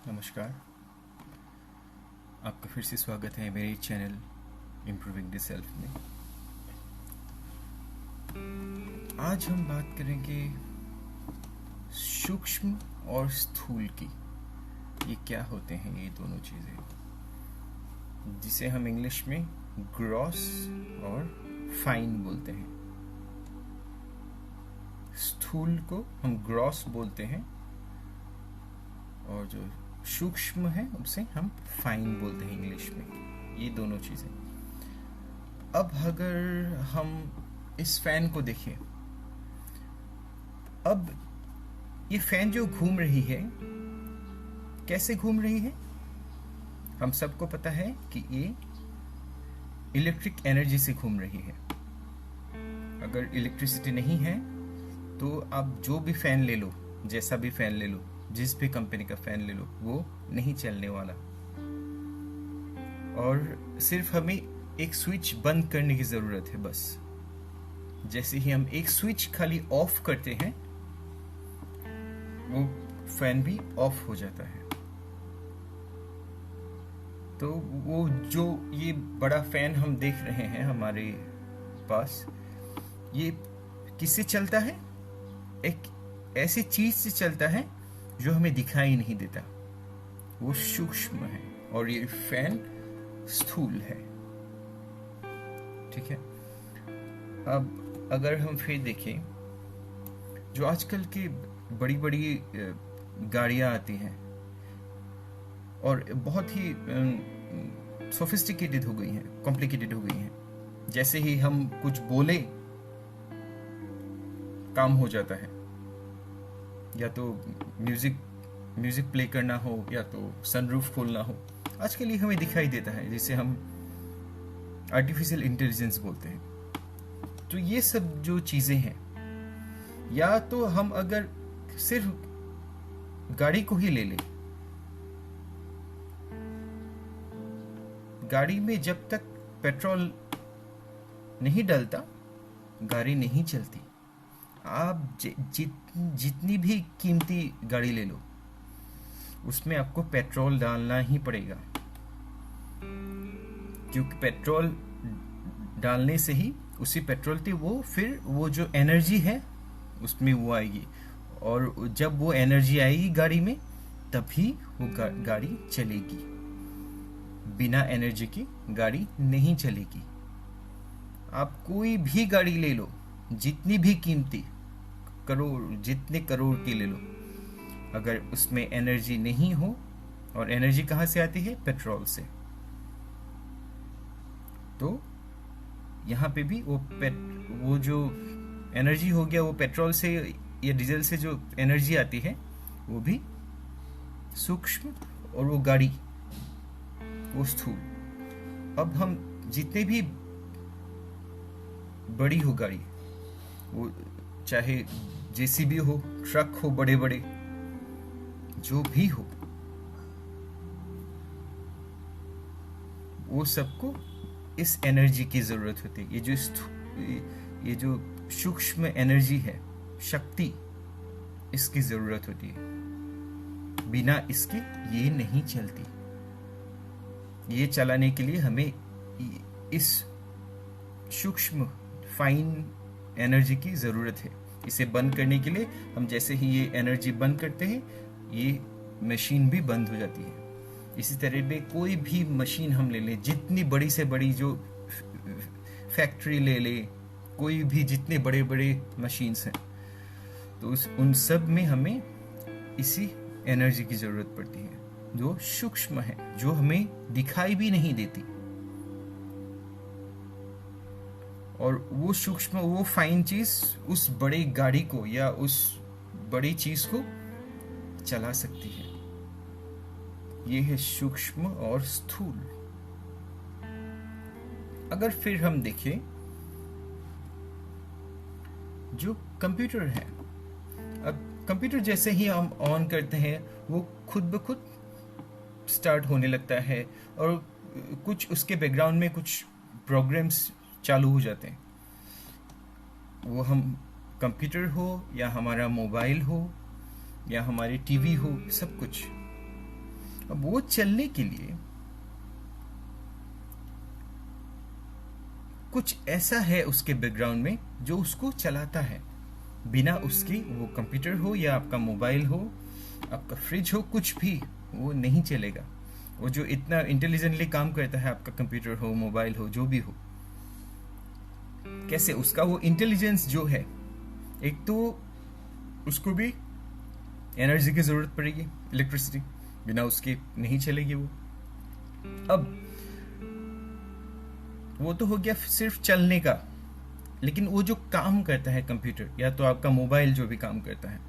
नमस्कार। आपका फिर से स्वागत है मेरे चैनल इम्प्रूविंग द सेल्फ में। आज हम बात करेंगे सूक्ष्म और स्थूल की। ये क्या होते हैं ये दोनों चीज़ें, जिसे हम इंग्लिश में ग्रॉस और फाइन बोलते हैं। स्थूल को हम ग्रॉस बोलते हैं और जो सूक्ष्म है उसे हम फाइन बोलते हैं इंग्लिश में। ये दोनों चीजें। अब अगर हम इस फैन को देखें, अब ये फैन जो घूम रही है, कैसे घूम रही है? हम सबको पता है कि ये इलेक्ट्रिक एनर्जी से घूम रही है। अगर इलेक्ट्रिसिटी नहीं है तो आप जो भी फैन ले लो, जैसा भी फैन ले लो, जिस भी कंपनी का फैन ले लो, वो नहीं चलने वाला। और सिर्फ हमें एक स्विच बंद करने की जरूरत है बस। जैसे ही हम एक स्विच खाली ऑफ करते हैं, वो फैन भी ऑफ हो जाता है। तो वो जो ये बड़ा फैन हम देख रहे हैं हमारे पास, ये किससे चलता है? एक ऐसी चीज से चलता है जो हमें दिखाई नहीं देता। वो सूक्ष्म है और ये फैन स्थूल है। ठीक है। अब अगर हम फिर देखें, जो आजकल की बड़ी बड़ी गाड़ियां आती हैं और बहुत ही सोफिस्टिकेटेड हो गई हैं, कॉम्प्लिकेटेड हो गई हैं। जैसे ही हम कुछ बोले, काम हो जाता है। या तो म्यूजिक प्ले करना हो, या तो सनरूफ खोलना हो, आज के लिए हमें दिखाई देता है, जिसे हम आर्टिफिशियल इंटेलिजेंस बोलते हैं। तो ये सब जो चीजें हैं, या तो हम अगर सिर्फ गाड़ी को ही ले लें, गाड़ी में जब तक पेट्रोल नहीं डलता, गाड़ी नहीं चलती। आप जितनी भी कीमती गाड़ी ले लो, उसमें आपको पेट्रोल डालना ही पड़ेगा, क्योंकि पेट्रोल डालने से ही उसी पेट्रोल से वो जो एनर्जी है उसमें वो आएगी, और जब वो एनर्जी आएगी गाड़ी में, तभी वो गाड़ी चलेगी। बिना एनर्जी की गाड़ी नहीं चलेगी। आप कोई भी गाड़ी ले लो, जितनी भी कीमती, जितने करोड़ की ले लो, अगर उसमें एनर्जी नहीं हो, और एनर्जी कहां से आती है? पेट्रोल से। तो यहां पे भी वो जो एनर्जी हो गया, वो पेट्रोल से या डीजल से जो एनर्जी आती है, वो भी सूक्ष्म, और वो गाड़ी वो स्थूल। अब हम जितने भी बड़ी हो गाड़ी, वो चाहे जेसीबी हो, ट्रक हो, बड़े बड़े जो भी हो, वो सबको इस एनर्जी की जरूरत होती है। ये जो सूक्ष्म एनर्जी है, शक्ति, इसकी जरूरत होती है। बिना इसके ये नहीं चलती। ये चलाने के लिए हमें इस सूक्ष्म फाइन एनर्जी की जरूरत है। इसे बंद करने के लिए हम जैसे ही ये एनर्जी बंद करते हैं, ये मशीन भी बंद हो जाती है। इसी तरह में कोई भी मशीन हम ले लें, जितनी बड़ी से बड़ी जो फैक्ट्री ले ले, कोई भी जितने बड़े बड़े मशीन्स हैं, तो उन सब में हमें इसी एनर्जी की जरूरत पड़ती है, जो सूक्ष्म है, जो हमें दिखाई भी नहीं देती। और वो सूक्ष्म, वो फाइन चीज उस बड़ी गाड़ी को या उस बड़ी चीज को चला सकती है। ये है सूक्ष्म और स्थूल। अगर फिर हम देखें, जो कंप्यूटर है, अब कंप्यूटर जैसे ही हम ऑन करते हैं, वो खुद ब खुद स्टार्ट होने लगता है, और कुछ उसके बैकग्राउंड में कुछ प्रोग्राम्स चालू हो जाते हैं। वो हम कंप्यूटर हो, या हमारा मोबाइल हो, या हमारी टीवी हो, सब कुछ। अब वो चलने के लिए कुछ ऐसा है उसके बैकग्राउंड में जो उसको चलाता है। बिना उसके वो कंप्यूटर हो या आपका मोबाइल हो, आपका फ्रिज हो, कुछ भी वो नहीं चलेगा। वो जो इतना इंटेलिजेंटली काम करता है, आपका कंप्यूटर हो, मोबाइल हो, जो भी हो, कैसे उसका वो इंटेलिजेंस जो है, एक तो उसको भी एनर्जी की जरूरत पड़ेगी, इलेक्ट्रिसिटी, बिना उसके नहीं चलेगी वो। अब वो तो हो गया सिर्फ चलने का, लेकिन वो जो काम करता है कंप्यूटर या तो आपका मोबाइल जो भी काम करता है,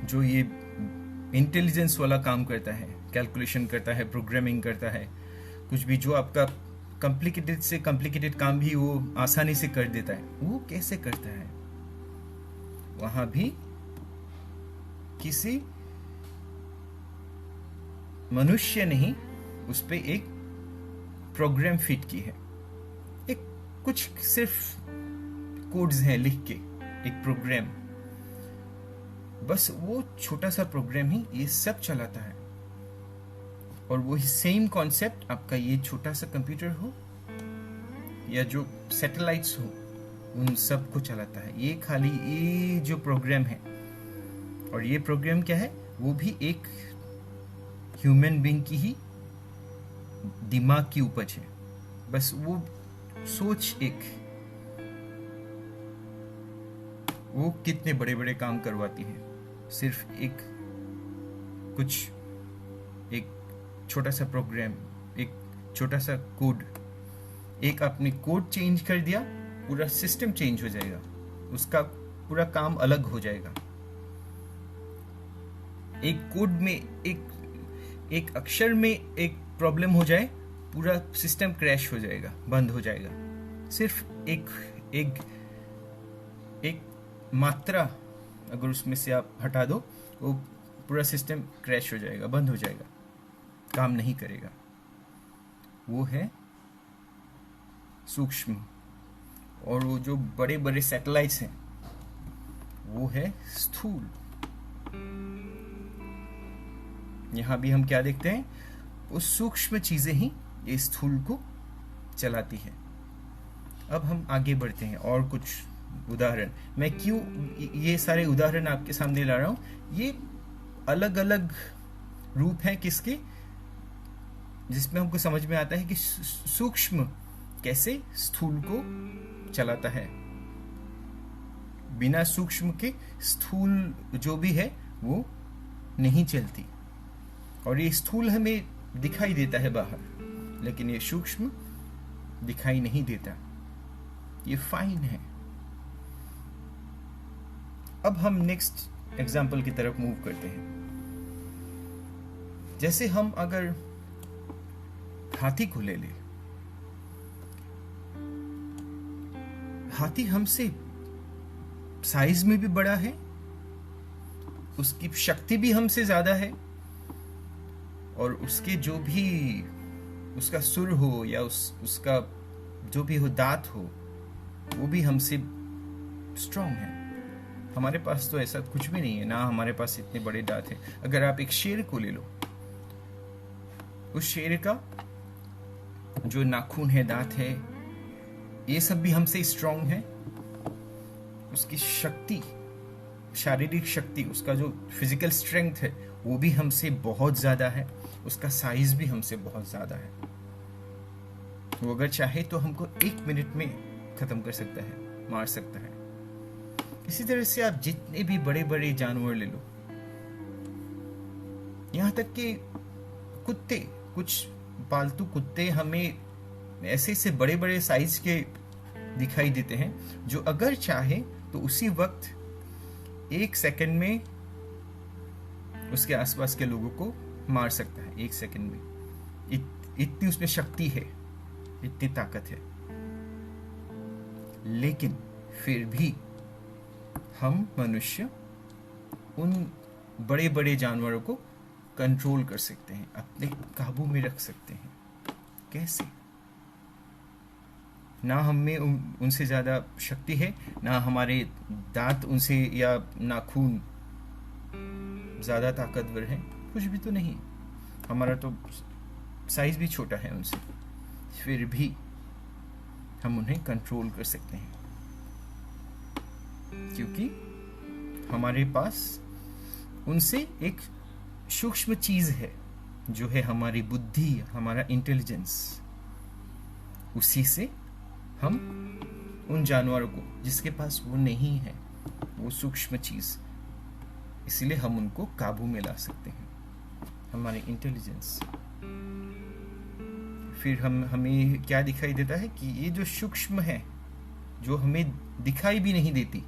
जो ये इंटेलिजेंस वाला काम करता है, कैलकुलेशन करता है, प्रोग्रामिंग करता है, कुछ भी जो आपका कॉम्प्लिकेटेड से कॉम्प्लिकेटेड काम भी वो आसानी से कर देता है, वो कैसे करता है? वहां भी किसी मनुष्य ने ही उस पे एक प्रोग्राम फिट की है। एक कुछ सिर्फ कोड्स हैं लिख के, एक प्रोग्राम, बस वो छोटा सा प्रोग्राम ही ये सब चलाता है। और वो सेम कॉन्सेप्ट आपका ये छोटा सा कंप्यूटर हो या जो सैटेलाइट्स हो, उन सब को चलाता है। ये खाली ये जो प्रोग्राम है, और ये प्रोग्राम क्या है, वो भी एक ह्यूमन बीइंग की ही दिमाग की उपज है। बस वो सोच एक, वो कितने बड़े बड़े काम करवाती है सिर्फ एक कुछ, एक छोटा सा प्रोग्राम, एक छोटा सा कोड। एक आपने कोड चेंज कर दिया, पूरा सिस्टम चेंज हो जाएगा, उसका पूरा काम अलग हो जाएगा। एक कोड में एक अक्षर में एक प्रॉब्लम हो जाए, पूरा सिस्टम क्रैश हो जाएगा, बंद हो जाएगा। सिर्फ एक मात्रा अगर उसमें से आप हटा दो, वो पूरा सिस्टम क्रैश हो जाएगा, बंद हो जाएगा, काम नहीं करेगा। वो है सूक्ष्म। और वो जो बड़े बड़े सैटेलाइट्स हैं, वो है स्थूल। यहां भी हम क्या देखते हैं, वो सूक्ष्म चीजें ही ये स्थूल को चलाती है। अब हम आगे बढ़ते हैं और कुछ उदाहरण। मैं क्यों ये सारे उदाहरण आपके सामने ला रहा हूं, ये अलग अलग रूप हैं किसके, जिसमें हमको समझ में आता है कि सूक्ष्म कैसे स्थूल को चलाता है। बिना सूक्ष्म के स्थूल जो भी है वो नहीं चलती। और ये स्थूल हमें दिखाई देता है बाहर, लेकिन ये सूक्ष्म दिखाई नहीं देता, ये फाइन है। अब हम नेक्स्ट एग्जाम्पल की तरफ मूव करते हैं। जैसे हम अगर हाथी को ले ले, हाथी हमसे साइज में भी बड़ा है, उसकी शक्ति भी हमसे ज्यादा है, और उसके जो भी उसका सुर हो या उसका जो भी हो दांत हो, वो भी हमसे स्ट्रांग है। हमारे पास तो ऐसा कुछ भी नहीं है ना, हमारे पास इतने बड़े दांत हैं। अगर आप एक शेर को ले लो, उस शेर का जो नाखून है, दांत है, ये सब भी हमसे स्ट्रांग है। उसकी शक्ति, शारीरिक शक्ति, उसका जो फिजिकल स्ट्रेंथ है, वो भी हमसे बहुत ज्यादा है। उसका साइज भी हमसे बहुत ज्यादा है। वो अगर चाहे तो हमको 1 मिनट में खत्म कर सकता है, मार सकता है। इसी तरह से आप जितने भी बड़े बड़े जानवर ले लो, यहां तक कि कुत्ते, कुछ पालतू कुत्ते हमें ऐसे से बड़े बड़े साइज के दिखाई देते हैं, जो अगर चाहे तो उसी वक्त 1 सेकंड में उसके आसपास के लोगों को मार सकता है। 1 सेकंड में इतनी उसमें शक्ति है, इतनी ताकत है। लेकिन फिर भी हम मनुष्य उन बड़े बड़े जानवरों को कंट्रोल कर सकते हैं, अपने काबू में रख सकते हैं। कैसे? ना हमें उनसे ज्यादा शक्ति है, ना हमारे दांत उनसे या नाखून ज्यादा ताकतवर है, कुछ भी तो नहीं, हमारा तो साइज भी छोटा है उनसे, फिर भी हम उन्हें कंट्रोल कर सकते हैं, क्योंकि हमारे पास उनसे एक सूक्ष्म चीज है जो है हमारी बुद्धि, हमारा इंटेलिजेंस। उसी से हम उन जानवरों को जिसके पास वो नहीं है, वो सूक्ष्म चीज, इसलिए हम उनको काबू में ला सकते हैं, हमारे इंटेलिजेंस। फिर हमें क्या दिखाई देता है कि ये जो सूक्ष्म है, जो हमें दिखाई भी नहीं देती,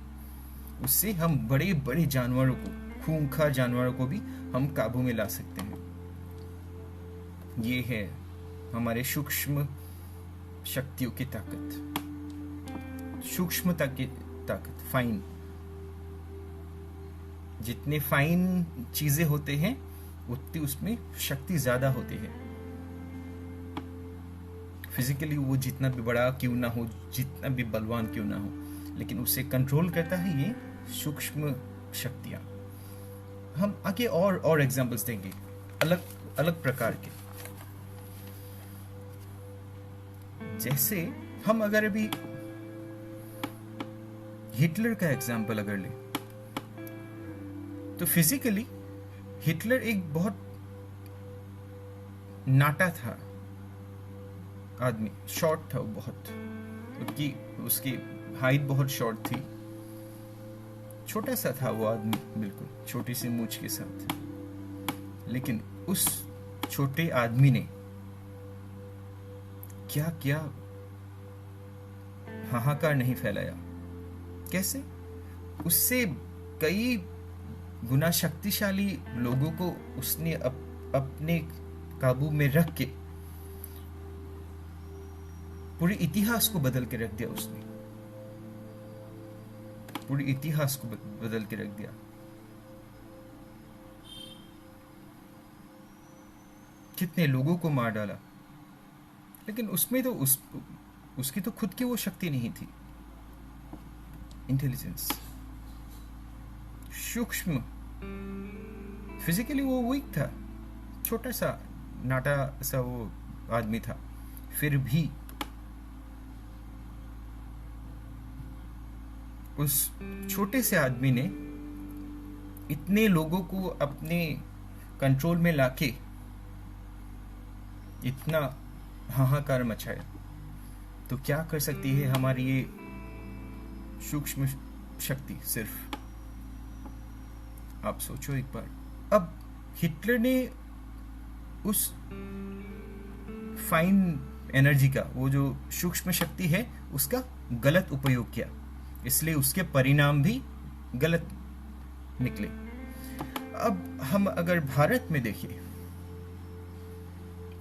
उससे हम बड़े बड़े जानवरों को, खूंखार जानवरों को भी हम काबू में ला सकते हैं। ये है हमारे सूक्ष्म शक्तियों की ताकत, सूक्ष्मता की ताकत, फाइन। जितने फाइन चीजें होते हैं उतनी उसमें शक्ति ज्यादा होती है। फिजिकली वो जितना भी बड़ा क्यों ना हो, जितना भी बलवान क्यों ना हो, लेकिन उसे कंट्रोल करता है ये सूक्ष्म शक्तियां। हम आगे और एग्जांपल्स देंगे अलग अलग प्रकार के। जैसे हम अगर अभी हिटलर का एग्जांपल अगर लें, तो फिजिकली हिटलर एक बहुत नाटा था आदमी, शॉर्ट था वो बहुत, उसकी हाइट बहुत शॉर्ट थी, छोटा सा था वो आदमी, बिल्कुल छोटी सी मूंछ के साथ। लेकिन उस छोटे आदमी ने क्या क्या हाहाकार नहीं फैलाया। कैसे? उससे कई गुना शक्तिशाली लोगों को उसने अपने काबू में रख के पूरे इतिहास को बदल के रख दिया। उसने पूरे इतिहास को बदल के रख दिया। कितने लोगों को मार डाला, लेकिन उसमें तो उसकी तो खुद की वो शक्ति नहीं थी, इंटेलिजेंस, सूक्ष्म। फिजिकली वो वीक था, छोटा सा नाटा सा वो आदमी था, फिर भी उस छोटे से आदमी ने इतने लोगों को अपने कंट्रोल में लाके इतना हाहाकार मचाया। तो क्या कर सकती है हमारी ये सूक्ष्म शक्ति? सिर्फ आप सोचो एक बार। अब हिटलर ने उस फाइन एनर्जी का, वो जो सूक्ष्म शक्ति है, उसका गलत उपयोग किया, इसलिए उसके परिणाम भी गलत निकले। अब हम अगर भारत में देखें,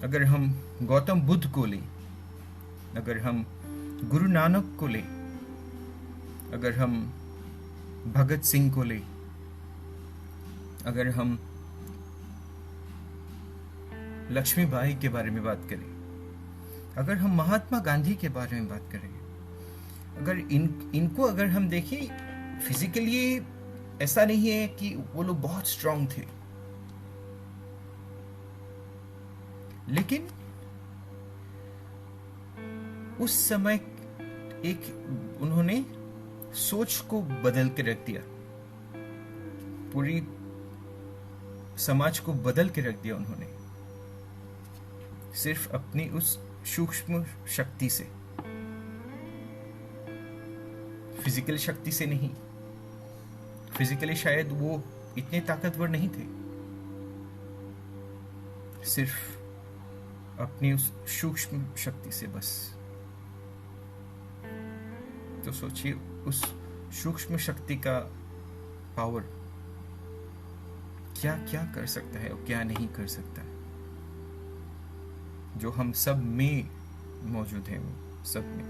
अगर हम गौतम बुद्ध को लें, अगर हम गुरु नानक को लें, अगर हम भगत सिंह को लें, अगर हम लक्ष्मीबाई के बारे में बात करें, अगर हम महात्मा गांधी के बारे में बात करें, अगर इनको अगर हम देखें, फिजिकली ऐसा नहीं है कि वो लोग बहुत स्ट्रांग थे, लेकिन उस समय एक उन्होंने सोच को बदल के रख दिया, पूरी समाज को बदल के रख दिया उन्होंने, सिर्फ अपनी उस सूक्ष्म शक्ति से, फिजिकल शक्ति से नहीं। फिजिकली शायद वो इतने ताकतवर नहीं थे, सिर्फ अपनी उस सूक्ष्म शक्ति से बस। तो सोचिए उस सूक्ष्म शक्ति का पावर क्या क्या कर सकता है और क्या नहीं कर सकता है, जो हम सब में मौजूद है, सब में।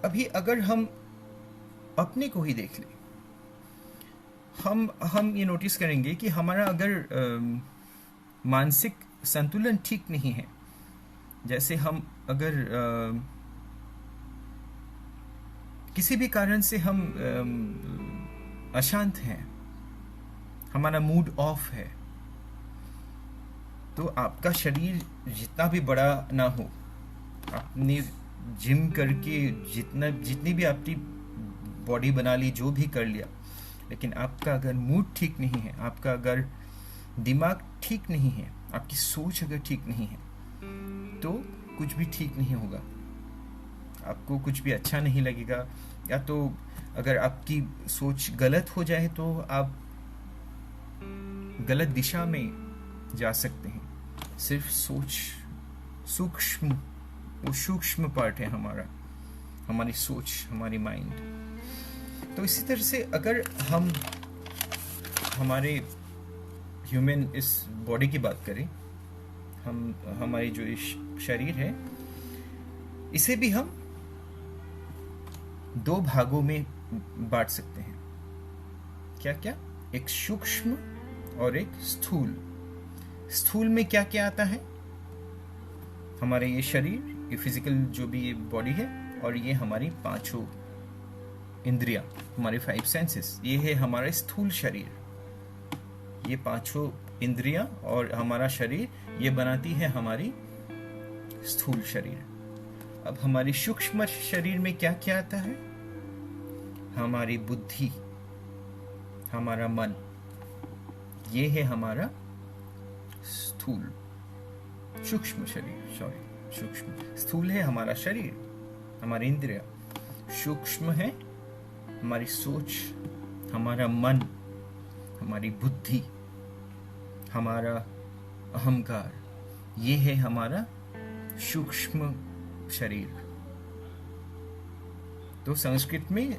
अभी अगर हम अपने को ही देख लें, हम ये नोटिस करेंगे कि हमारा अगर मानसिक संतुलन ठीक नहीं है, जैसे हम अगर किसी भी कारण से हम अशांत हैं, हमारा मूड ऑफ है, तो आपका शरीर जितना भी बड़ा ना हो, आपने जिम करके जितनी भी आपकी बॉडी बना ली, जो भी कर लिया, लेकिन आपका अगर मूड ठीक नहीं है, आपका अगर दिमाग ठीक नहीं है, आपकी सोच अगर ठीक नहीं है, तो कुछ भी ठीक नहीं होगा, आपको कुछ भी अच्छा नहीं लगेगा। या तो अगर आपकी सोच गलत हो जाए तो आप गलत दिशा में जा सकते हैं। सिर्फ सोच सूक्ष्म पार्ट है हमारी सोच, हमारी माइंड। तो इसी तरह से अगर हम हमारे ह्यूमन इस बॉडी की बात करें, हमारी जो शरीर है, इसे भी हम दो भागों में बांट सकते हैं। क्या क्या? एक सूक्ष्म और एक स्थूल। स्थूल में क्या क्या आता है? हमारे ये शरीर, ये फिजिकल जो भी ये बॉडी है, और ये हमारी पांचों इंद्रियां, हमारे 5 सेंसेस, ये है हमारा स्थूल शरीर। ये पांचों इंद्रियां और हमारा शरीर, ये बनाती है हमारी स्थूल शरीर। अब हमारी सूक्ष्म शरीर में क्या क्या आता है? हमारी बुद्धि, हमारा मन, ये है हमारा स्थूल सूक्ष्म शरीर। सूक्ष्म। स्थूल है हमारा शरीर, हमारी इंद्रिया। सूक्ष्म है हमारी सोच, हमारा मन, हमारी बुद्धि, हमारा अहंकार, ये है हमारा सूक्ष्म शरीर। तो संस्कृत में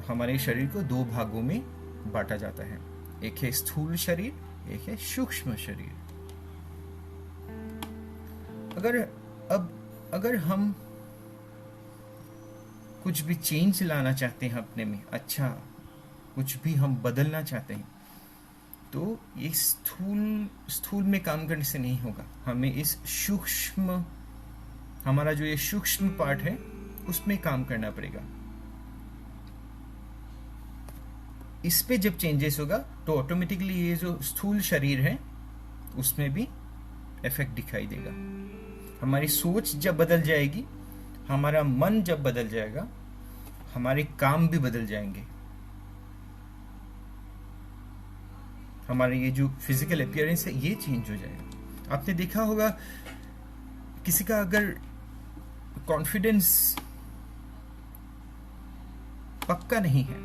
हमारे शरीर को दो भागों में बांटा जाता है। एक है स्थूल शरीर, एक है सूक्ष्म शरीर। अगर हम कुछ भी चेंज लाना चाहते हैं अपने में, अच्छा कुछ भी हम बदलना चाहते हैं, तो ये स्थूल में काम करने से नहीं होगा। हमें इस सूक्ष्म, हमारा जो ये सूक्ष्म पार्ट है, उसमें काम करना पड़ेगा। इस पे जब चेंजेस होगा तो ऑटोमेटिकली ये जो स्थूल शरीर है उसमें भी इफेक्ट दिखाई देगा। हमारी सोच जब बदल जाएगी, हमारा मन जब बदल जाएगा, हमारे काम भी बदल जाएंगे। हमारे ये जो फिजिकल अपीयरेंस है, ये चेंज हो जाएगा। आपने देखा होगा किसी का अगर कॉन्फिडेंस पक्का नहीं है,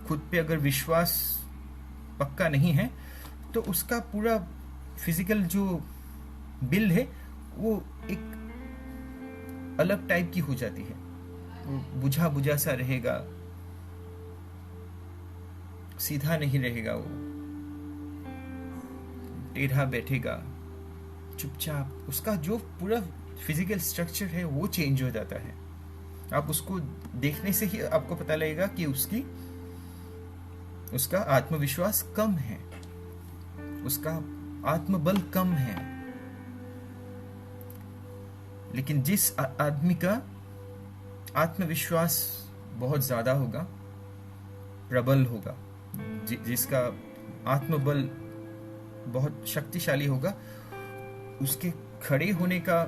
खुद पे अगर विश्वास पक्का नहीं है, तो उसका पूरा फिजिकल जो बिल है वो एक अलग टाइप की हो जाती है। वो बुझा बुझा सा रहेगा, सीधा नहीं रहेगा, वो टेढ़ा बैठेगा, चुपचाप। उसका जो पूरा फिजिकल स्ट्रक्चर है वो चेंज हो जाता है। आप उसको देखने से ही आपको पता लगेगा कि उसका आत्मविश्वास कम है, उसका आत्मबल कम है। लेकिन जिस आदमी का आत्मविश्वास बहुत ज्यादा होगा, प्रबल होगा, जिसका आत्मबल बहुत शक्तिशाली होगा, उसके खड़े होने का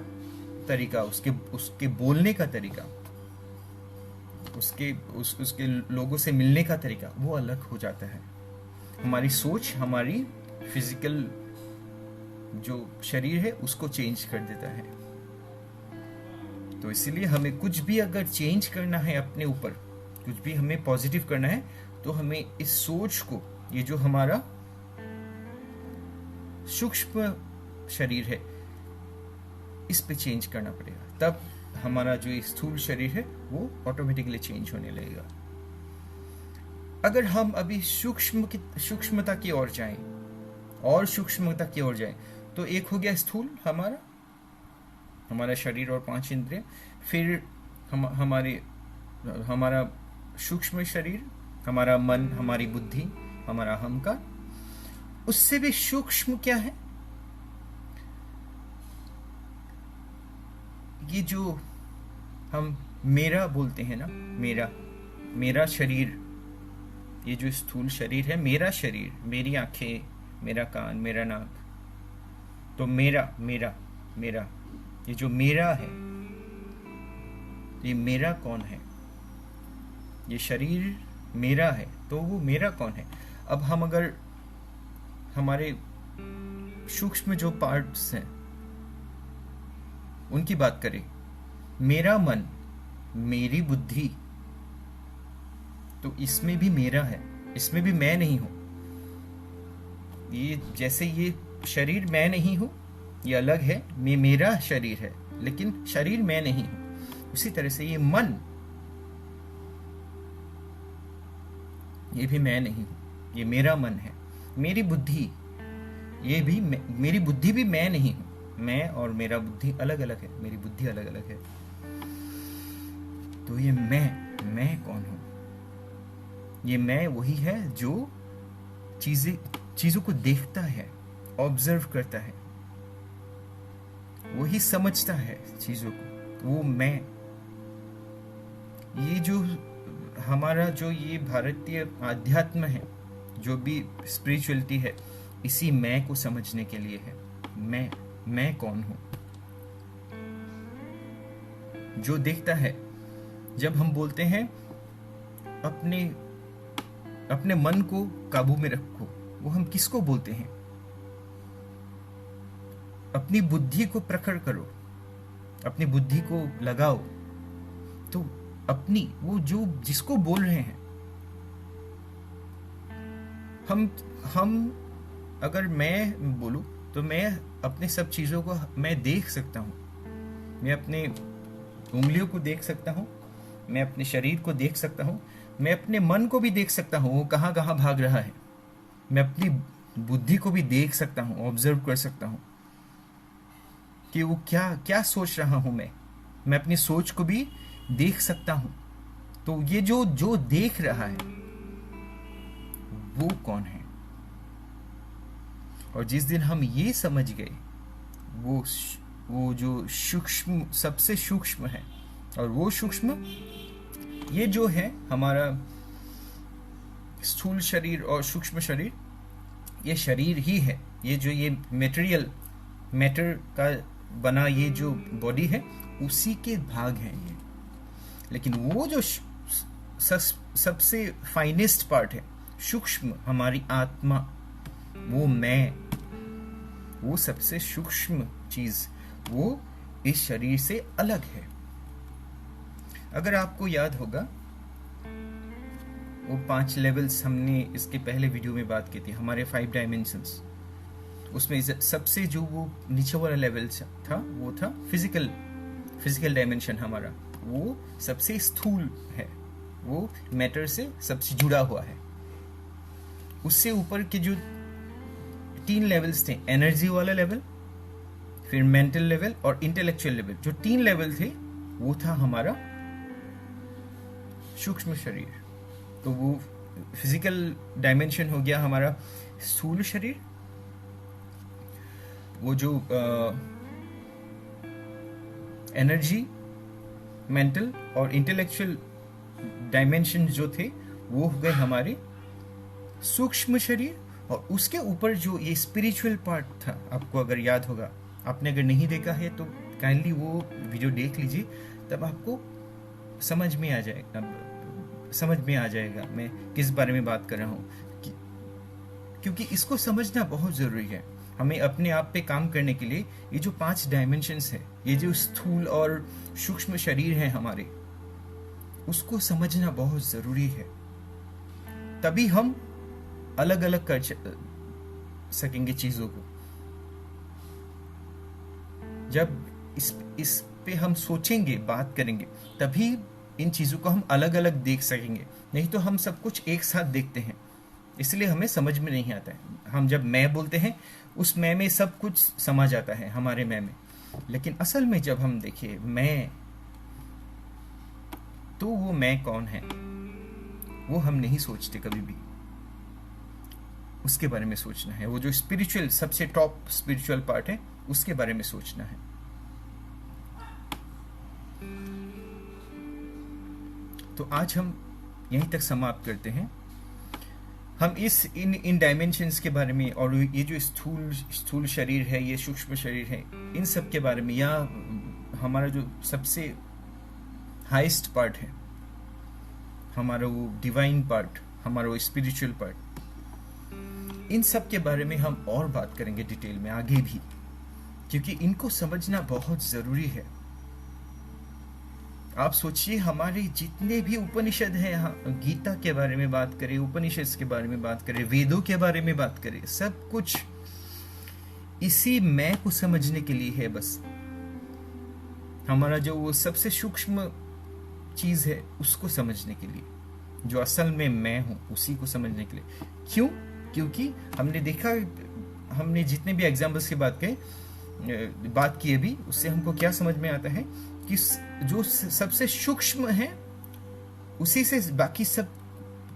तरीका, उसके बोलने का तरीका, उसके लोगों से मिलने का तरीका, वो अलग हो जाता है। हमारी सोच, हमारी फिजिकल जो शरीर है, उसको चेंज कर देता है। तो इसीलिए हमें कुछ भी अगर चेंज करना है अपने ऊपर, कुछ भी हमें पॉजिटिव करना है, तो हमें इस सोच को, ये जो हमारा सूक्ष्म शरीर है, इस पे चेंज करना पड़ेगा। तब हमारा जो स्थूल शरीर है वो ऑटोमेटिकली चेंज होने लगेगा। अगर हम अभी सूक्ष्मता की ओर जाएं और सूक्ष्मता की ओर जाएं, तो एक हो गया स्थूल हमारा शरीर और 5 इंद्रिय। फिर हमारा सूक्ष्म शरीर, हमारा मन, हमारी बुद्धि, हमारा अहंकार। उससे भी सूक्ष्म क्या है? ये जो हम मेरा बोलते हैं ना, मेरा शरीर, ये जो स्थूल शरीर है, मेरा शरीर, मेरी आंखें, मेरा कान, मेरा नाक, तो मेरा मेरा मेरा ये जो मेरा है, ये मेरा कौन है? ये शरीर मेरा है, तो वो मेरा कौन है? अब हम अगर हमारे सूक्ष्म जो पार्ट्स हैं उनकी बात करें, मेरा मन, मेरी बुद्धि, तो इसमें भी मेरा है, इसमें भी मैं नहीं हूं। ये जैसे ये शरीर मैं नहीं हूं, ये अलग है, मेरा शरीर है, लेकिन शरीर मैं नहीं हूं। उसी तरह से ये मन, ये भी मैं नहीं हूं, ये मेरा मन है। मेरी बुद्धि, ये भी मेरी बुद्धि भी मैं नहीं हूं। मैं और मेरा बुद्धि अलग अलग है, मेरी बुद्धि अलग अलग है। तो ये मैं कौन हूं? ये मैं वही है जो चीजों को देखता है, ऑब्जर्व करता है, वही समझता है चीजों को, वो मैं। ये जो हमारा जो ये भारतीय आध्यात्म है, जो भी स्पिरिचुअलिटी है, इसी मैं को समझने के लिए है। मैं कौन हूं? जो देखता है। जब हम बोलते हैं अपने मन को काबू में रखो, वो हम किसको बोलते हैं? अपनी बुद्धि को प्रखर करो, अपनी बुद्धि को लगाओ। तो अपनी वो जो जिसको बोल रहे हैं, हम अगर मैं बोलूं तो मैं अपने सब चीजों को मैं देख सकता हूं। मैं अपने उंगलियों को देख सकता हूं, मैं अपने शरीर को देख सकता हूं, मैं अपने मन को भी देख सकता हूं, वो कहां कहां भाग रहा है। मैं अपनी बुद्धि को भी देख सकता हूं, ऑब्जर्व कर सकता हूं कि वो क्या क्या सोच रहा हूं। मैं अपनी सोच को भी देख सकता हूं। तो ये जो देख रहा है वो कौन है? और जिस दिन हम ये समझ गए, वो जो सूक्ष्म, सबसे सूक्ष्म है, और वो सूक्ष्म ये जो है हमारा स्थूल शरीर और सूक्ष्म शरीर, ये शरीर ही है। ये जो ये मैटर का बना ये जो बॉडी है, उसी के भाग हैं ये। लेकिन वो जो सबसे फाइनेस्ट पार्ट है, सूक्ष्म, हमारी आत्मा, वो मैं, वो सबसे सूक्ष्म चीज, वो इस शरीर से अलग है। अगर आपको याद होगा, वो 5 लेवल्स हमने इसके पहले वीडियो में बात की थी, हमारे 5 डायमेंशंस। उसमें सबसे जो वो नीचे वाला लेवल था, वो था फिजिकल डायमेंशन हमारा। वो सबसे स्थूल है, वो मैटर से सबसे जुड़ा हुआ है। उससे ऊपर के जो 3 लेवल्स थे, एनर्जी वाला लेवल, फिर मेंटल लेवल और इंटेलेक्चुअल लेवल, जो 3 लेवल थे, वो था हमारा सूक्ष्म शरीर। तो वो फिजिकल डायमेंशन हो गया हमारा स्थूल शरीर। वो जो एनर्जी, मेंटल और इंटेलेक्चुअल डायमेंशन जो थे, वो हो गए हमारे सूक्ष्म शरीर। और उसके ऊपर जो ये स्पिरिचुअल पार्ट था, आपको अगर याद होगा, आपने अगर नहीं देखा है तो काइंडली वो वीडियो देख लीजिए, तब आपको समझ में आ जाएगा मैं किस बारे में बात कर रहा हूँ। क्योंकि इसको समझना बहुत जरूरी है हमें अपने आप पे काम करने के लिए। ये जो 5 डायमेंशंस है, ये जो स्थूल और सूक्ष्म शरीर है हमारे, उसको समझना बहुत जरूरी है। तभी हम अलग अलग कर सकेंगे चीजों को। जब इस पे हम सोचेंगे, बात करेंगे, तभी इन चीजों को हम अलग अलग देख सकेंगे। नहीं तो हम सब कुछ एक साथ देखते हैं, इसलिए हमें समझ में नहीं आता है। हम जब मैं बोलते हैं, उस मैं में सब कुछ समा जाता है, हमारे मैं में। लेकिन असल में जब हम देखिए मैं, तो वो मैं कौन है, वो हम नहीं सोचते कभी भी। उसके बारे में सोचना है। वो जो स्पिरिचुअल, सबसे टॉप स्पिरिचुअल पार्ट है, उसके बारे में सोचना है। तो आज हम यहीं तक समाप्त करते हैं। हम इन डायमेंशंस के बारे में, और ये जो स्थूल शरीर है, ये सूक्ष्म शरीर है, इन सब के बारे में, या हमारा जो सबसे हाईएस्ट पार्ट है, हमारा वो डिवाइन पार्ट, हमारा वो स्पिरिचुअल पार्ट, इन सब के बारे में हम और बात करेंगे डिटेल में आगे भी, क्योंकि इनको समझना बहुत जरूरी है। आप सोचिए, हमारे जितने भी उपनिषद हैं, गीता के बारे में बात करें, उपनिषद के बारे में बात करें, वेदों के बारे में बात करें, सब कुछ इसी मैं को समझने के लिए है। बस हमारा जो वो सबसे सूक्ष्म चीज है उसको समझने के लिए, जो असल में मैं हूं उसी को समझने के लिए। क्यों? क्योंकि हमने देखा, हमने जितने भी एग्जाम्पल्स की बात की अभी, उससे हमको क्या समझ में आता है कि जो सबसे सूक्ष्म है उसी से बाकी सब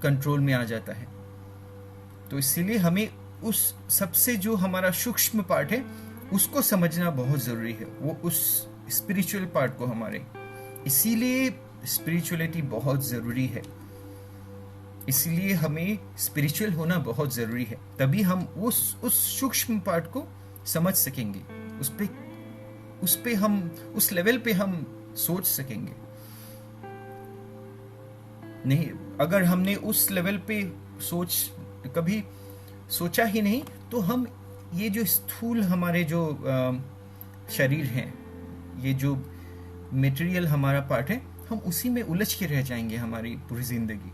कंट्रोल में आ जाता है। तो इसीलिए हमें उस सबसे जो हमारा सूक्ष्म पार्ट है उसको समझना बहुत जरूरी है, वो उस स्पिरिचुअल पार्ट को हमारे। इसीलिए स्पिरिचुअलिटी बहुत जरूरी है, इसलिए हमें स्पिरिचुअल होना बहुत जरूरी है। तभी हम उस सूक्ष्म पार्ट को समझ सकेंगे, उस पे हम उस लेवल पे हम सोच सकेंगे। नहीं, अगर हमने उस लेवल पे कभी सोचा ही नहीं, तो हम ये जो स्थूल हमारे जो शरीर हैं, ये जो मटेरियल हमारा पार्ट है, हम उसी में उलझ के रह जाएंगे हमारी पूरी जिंदगी।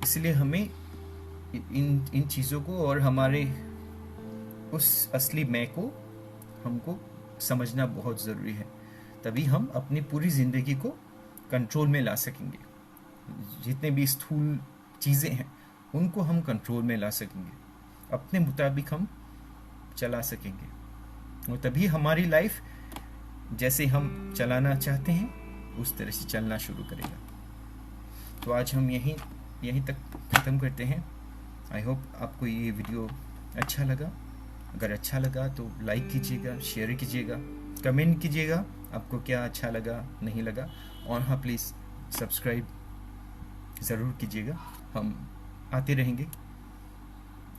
इसलिए हमें इन चीजों को और हमारे उस असली मैं को हमको समझना बहुत जरूरी है। तभी हम अपनी पूरी जिंदगी को कंट्रोल में ला सकेंगे। जितने भी स्थूल चीजें हैं उनको हम कंट्रोल में ला सकेंगे, अपने मुताबिक हम चला सकेंगे, और तभी हमारी लाइफ जैसे हम चलाना चाहते हैं उस तरह से चलना शुरू करेगा। तो आज हम यहीं तक ख़त्म करते हैं। आई होप आपको ये वीडियो अच्छा लगा। अगर अच्छा लगा तो लाइक कीजिएगा, शेयर कीजिएगा, कमेंट कीजिएगा आपको क्या अच्छा लगा, नहीं लगा, और हाँ प्लीज़ सब्सक्राइब ज़रूर कीजिएगा। हम आते रहेंगे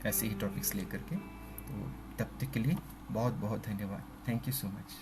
ऐसे ही टॉपिक्स लेकर के। तो तब तक के लिए बहुत बहुत धन्यवाद। Thank you so much.